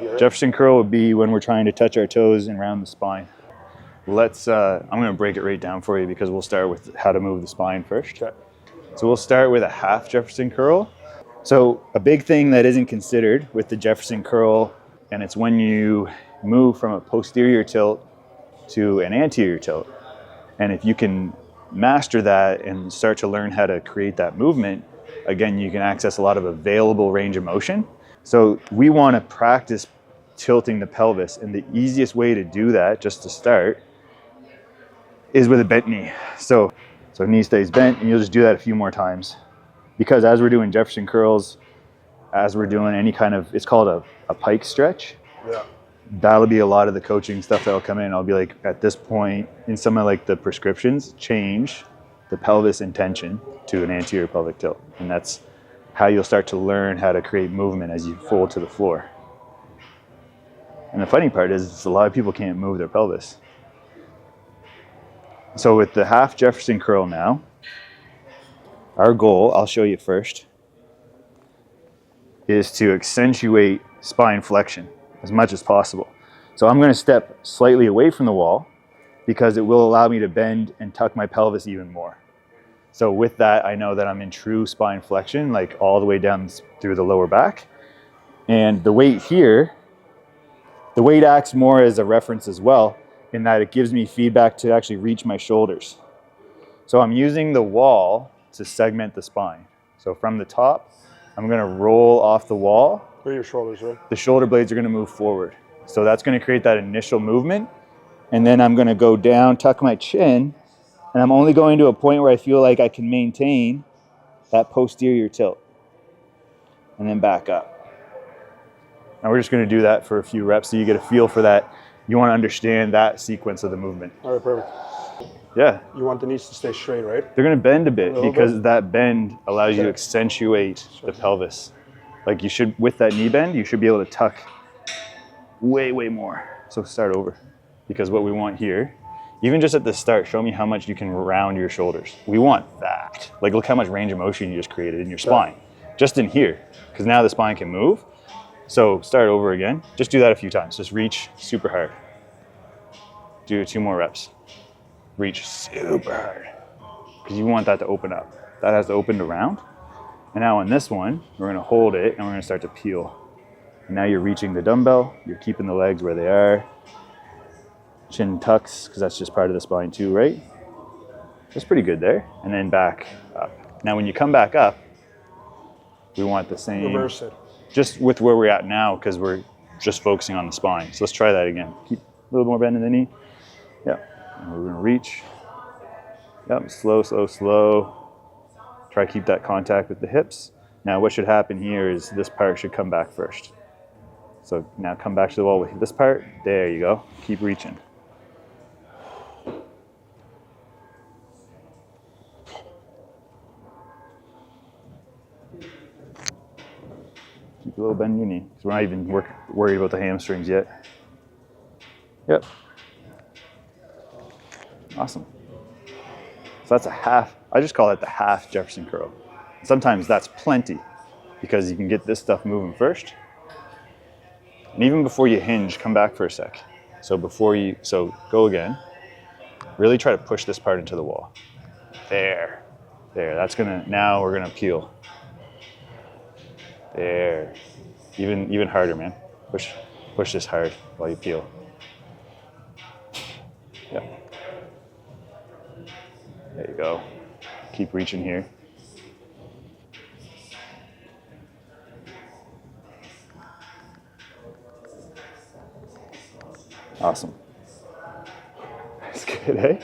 here? Jefferson curl would be when we're trying to touch our toes and round the spine. Let's, I'm gonna break it right down for you because we'll start with how to move the spine first. Okay. So we'll start with a half Jefferson curl. So a big thing that isn't considered with the Jefferson curl, and it's when you move from a posterior tilt to an anterior tilt. And if you can master that and start to learn how to create that movement, again, you can access a lot of available range of motion. So we want to practice tilting the pelvis, and the easiest way to do that, just to start, is with a bent knee. So knee stays bent, and you'll just do that a few more times. Because as we're doing Jefferson curls, as we're doing any kind of, it's called a pike stretch. Yeah. That'll be a lot of the coaching stuff that'll come in. I'll be like, at this point, in some of like the prescriptions, change the pelvis intention to an anterior pelvic tilt. And that's how you'll start to learn how to create movement as you fold to the floor. And the funny part is a lot of people can't move their pelvis. So with the half Jefferson curl now, our goal, I'll show you first, is to accentuate spine flexion as much as possible. So I'm going to step slightly away from the wall because it will allow me to bend and tuck my pelvis even more. So with that, I know that I'm in true spine flexion, like all the way down through the lower back. And the weight here, the weight acts more as a reference as well, in that it gives me feedback to actually reach my shoulders. So I'm using the wall to segment the spine. So from the top, I'm going to roll off the wall. Where are your shoulders, right? The shoulder blades are going to move forward. So that's going to create that initial movement. And then I'm going to go down, tuck my chin, and I'm only going to a point where I feel like I can maintain that posterior tilt. And then back up. Now we're just going to do that for a few reps so you get a feel for that. You want to understand that sequence of the movement. All right, perfect. Yeah. You want the knees to stay straight, right? They're going to bend a bit because that bend allows you to Okay. accentuate the pelvis. Like you should, with that knee bend, you should be able to tuck way, way more. So start over. Because what we want here, even just at the start, show me how much you can round your shoulders. We want that. Like look how much range of motion you just created in your spine. Just in here. Because now the spine can move. So start over again. Just do that a few times. Just reach super hard. Do 2 more reps. Reach super hard. Because you want that to open up. That has to open to round. And now on this one, we're going to hold it and we're going to start to peel. And now you're reaching the dumbbell. You're keeping the legs where they are. Chin tucks, because that's just part of the spine too, right? That's pretty good there. And then back up. Now when you come back up, we want the same. Reverse it. Just with where we're at now, because we're just focusing on the spine. So let's try that again. Keep a little more bend in the knee. Yep. And we're going to reach. Yep. Slow, slow, slow. Try to keep that contact with the hips. Now what should happen here is this part should come back first. So now come back to the wall with this part. There you go. Keep reaching. Keep a little bend in your knee, because we're not even worried about the hamstrings yet. Yep. Awesome. So that's a half, I just call that the half Jefferson curl. Sometimes that's plenty, because you can get this stuff moving first. And even before you hinge, come back for a sec. So go again. Really try to push this part into the wall. There. That's now we're gonna peel. There. Even harder, man. Push this hard while you peel. Yep. There you go. Keep reaching here. Awesome. That's good, eh?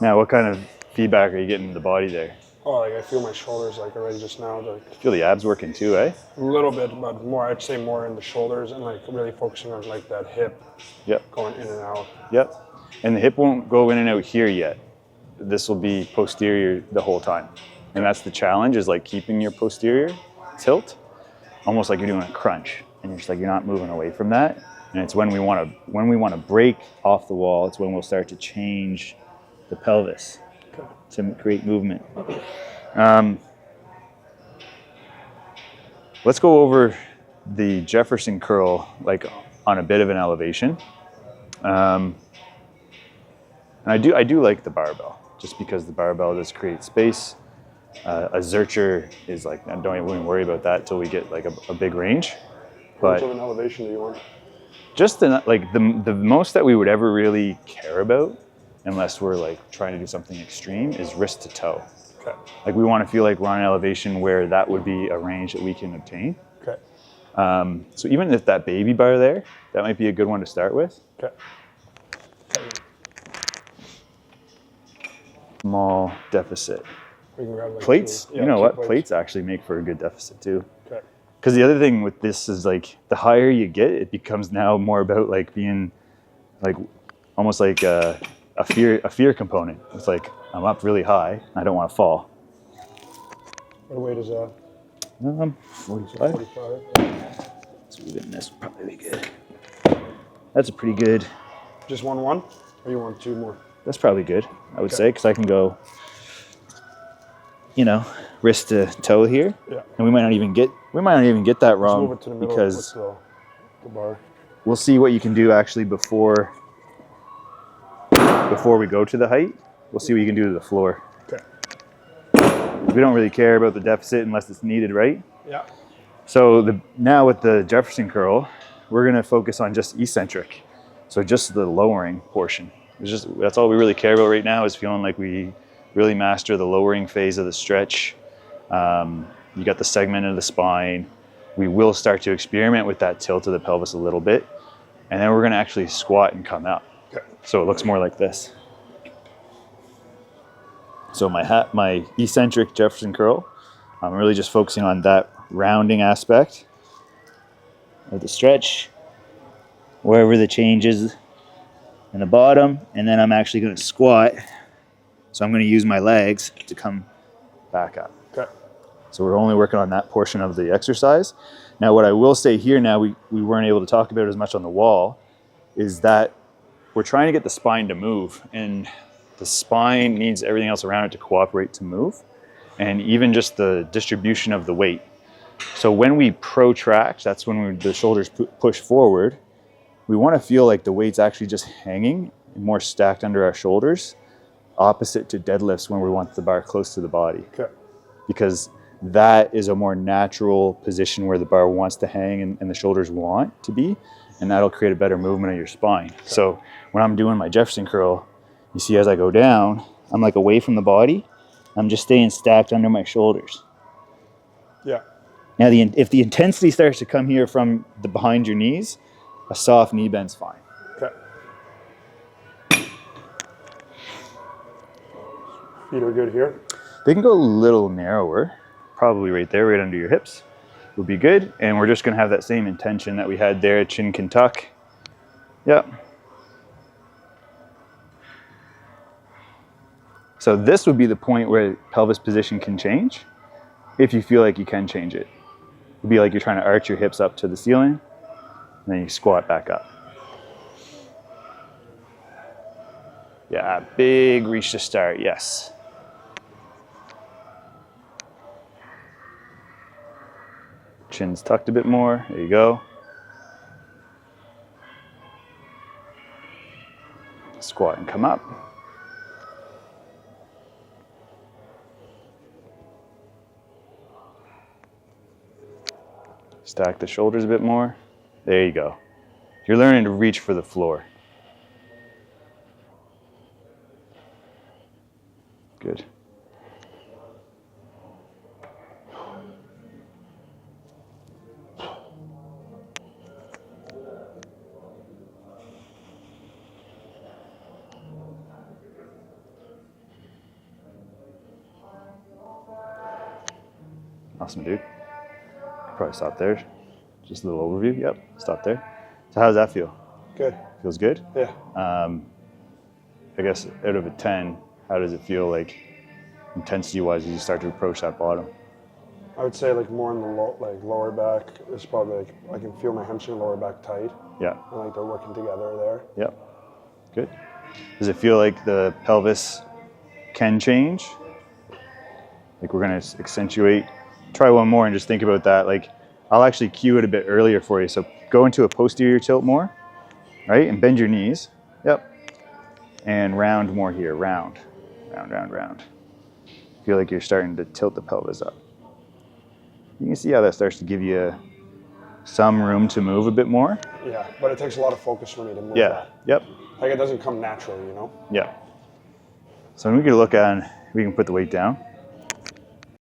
Now, what kind of feedback are you getting in the body there? Oh, like I feel my shoulders like already just now. Like Feel the abs working too, eh? a little bit, but more. I'd say more in the shoulders and like really focusing on like that hip. Yep. Going in and out. Yep. And the hip won't go in and out here yet. This will be posterior the whole time. And that's the challenge, is like keeping your posterior tilt, almost like you're doing a crunch. And you're just like, you're not moving away from that. And it's when we want to break off the wall, it's when we'll start to change the pelvis to create movement. Let's go over the Jefferson curl like on a bit of an elevation. And I do like the barbell, just because the barbell does create space. A Zercher is like, I don't even worry about that till we get like a big range. How much But of an elevation do you want? just like the most that we would ever really care about, unless we're like trying to do something extreme, is wrist to toe. Okay. Like we want to feel like we're on an elevation where that would be a range that we can obtain. Okay. So even if that baby bar there, that might be a good one to start with. Okay. Small deficit. We can grab like Plates, two, yeah, you know two what? Plates actually make for a good deficit too. Okay. Because the other thing with this is like the higher you get, it becomes now more about like being like almost like a fear component. It's like I'm up really high, I don't want to fall. What weight is that? 45. 45. So even this would probably be good. That's a pretty good. Just one, or you want two more? That's probably good, I would Okay. say, because I can go, you know, wrist to toe here, Yeah. and we might not even get that Let's wrong move it to the middle because with the bar. we'll see what you can do actually before we go to the height. We'll see what you can do to the floor. Okay. We don't really care about the deficit unless it's needed, right? Yeah. So now with the Jefferson curl, we're gonna focus on just eccentric. So just the lowering portion. That's all we really care about right now, is feeling like we really master the lowering phase of the stretch. You got the segment of the spine. We will start to experiment with that tilt of the pelvis a little bit. And then we're gonna actually squat and come out. Okay. So it looks more like this. So my eccentric Jefferson curl, I'm really just focusing on that rounding aspect of the stretch, wherever the change is in the bottom, and then I'm actually going to squat. So I'm going to use my legs to come back up. Okay. So we're only working on that portion of the exercise. Now what I will say here, now we weren't able to talk about as much on the wall, is that we're trying to get the spine to move, and the spine needs everything else around it to cooperate to move, and even just the distribution of the weight. So when we protract, that's when the shoulders push forward, we want to feel like the weight's actually just hanging, more stacked under our shoulders, opposite to deadlifts when we want the bar close to the body. Okay. Because that is a more natural position where the bar wants to hang and the shoulders want to be, and that'll create a better movement of your spine. Okay. So when I'm doing my Jefferson curl, you see as I go down, I'm like away from the body. I'm just staying stacked under my shoulders. Yeah. Now, if the intensity starts to come here from the behind your knees, a soft knee bend's fine. Okay. Feet are good here. They can go a little narrower, probably right there, right under your hips would be good. And we're just gonna have that same intention that we had there, chin can tuck. Yep. So this would be the point where pelvis position can change, if you feel like you can change it. It would be like you're trying to arch your hips up to the ceiling, and then you squat back up. Yeah, big reach to start, yes. Chin's tucked a bit more, there you go. Squat and come up. Stack the shoulders a bit more. There you go. You're learning to reach for the floor. Good. Awesome, dude. Probably stop there. Just a little overview. Yep, stop there. So how does that feel? Good. Feels good? Yeah. I guess out of a 10, how does it feel like intensity-wise as you start to approach that bottom? I would say like more in the lower back is probably like I can feel my hamstring lower back tight. Yeah. And like they're working together there. Yep. Good. Does it feel like the pelvis can change? Like we're gonna accentuate. Try one more and just think about that. Like I'll actually cue it a bit earlier for you. So go into a posterior tilt more, right? And bend your knees. Yep. And round more here. Round, round, round, round. Feel like you're starting to tilt the pelvis up. You can see how that starts to give you some room to move a bit more. Yeah, but it takes a lot of focus for me to move Yeah. that. Yep. Like it doesn't come naturally, you know? Yeah. So we can look at, we can put the weight down.